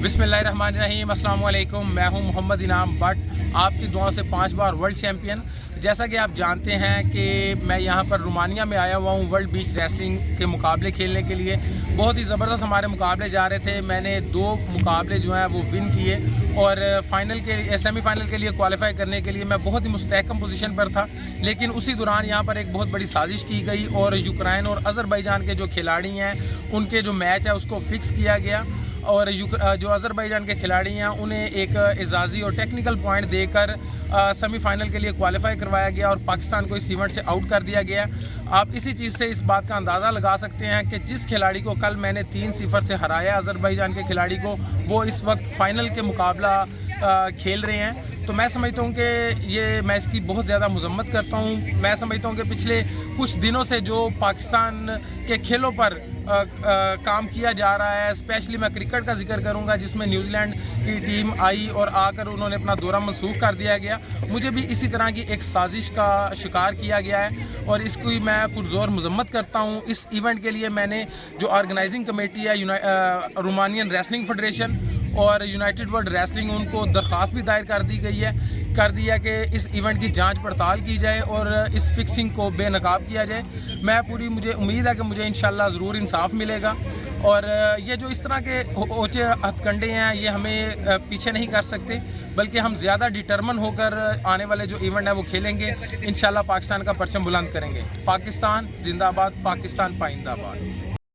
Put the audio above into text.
بسم اللہ الرحمن الرحیم، السلام علیکم۔ میں ہوں محمد انعام بٹ، آپ کی دعاؤں سے 5 بار ورلڈ چیمپئن۔ جیسا کہ آپ جانتے ہیں کہ میں یہاں پر رومانیہ میں آیا ہوا ہوں ورلڈ بیچ ریسلنگ کے مقابلے کھیلنے کے لیے۔ بہت ہی زبردست ہمارے مقابلے جا رہے تھے۔ میں نے 2 مقابلے جو ہیں وہ ون کیے اور فائنل کے سیمی فائنل کے لیے کوالیفائی کرنے کے لیے میں بہت ہی مستحکم پوزیشن پر تھا، لیکن اسی دوران یہاں پر ایک بہت بڑی سازش کی گئی اور یوکرائن اور ائزربئیجان کے جو کھلاڑی ہیں ان کے جو میچ ہے اس کو فکس کیا گیا، اور جو ائزربیجان کے کھلاڑی ہیں انہیں ایک اعزازی اور ٹیکنیکل پوائنٹ دے کر سیمی فائنل کے لیے کوالیفائی کروایا گیا اور پاکستان کو اس ایونٹ سے آؤٹ کر دیا گیا۔ آپ اسی چیز سے اس بات کا اندازہ لگا سکتے ہیں کہ جس کھلاڑی کو کل میں نے 3-0 سے ہرایا ائزربیجان کے کھلاڑی کو، وہ اس وقت فائنل کے مقابلہ کھیل رہے ہیں۔ تو میں سمجھتا ہوں کہ میں اس کی بہت زیادہ مذمت کرتا ہوں۔ میں سمجھتا ہوں کہ پچھلے کچھ دنوں سے جو پاکستان کے کھیلوں پر کام کیا جا رہا ہے، اسپیشلی میں کرکٹ کا ذکر کروں گا جس میں نیوزی لینڈ کی ٹیم آئی اور آ کر انہوں نے اپنا دورہ منسوخ کر دیا گیا، مجھے بھی اسی طرح کی ایک سازش کا شکار کیا گیا ہے اور اس کی میں پرزور مذمت کرتا ہوں۔ اس ایونٹ کے لیے میں نے جو آرگنائزنگ کمیٹی ہے رومانین ریسلنگ فیڈریشن اور یونائٹڈ ورلڈ ریسلنگ، ان کو درخواست بھی دائر کر دیا کہ اس ایونٹ کی جانچ پڑتال کی جائے اور اس فکسنگ کو بے نقاب کیا جائے۔ مجھے امید ہے کہ مجھے انشاءاللہ ضرور انصاف ملے گا، اور یہ جو اس طرح کے اوچے ہتھ کنڈے ہیں یہ ہمیں پیچھے نہیں کر سکتے، بلکہ ہم زیادہ ڈیٹرمن ہو کر آنے والے جو ایونٹ ہے وہ کھیلیں گے، انشاءاللہ پاکستان کا پرچم بلند کریں گے۔ پاکستان زندہ باد، پاکستان پائندہ باد۔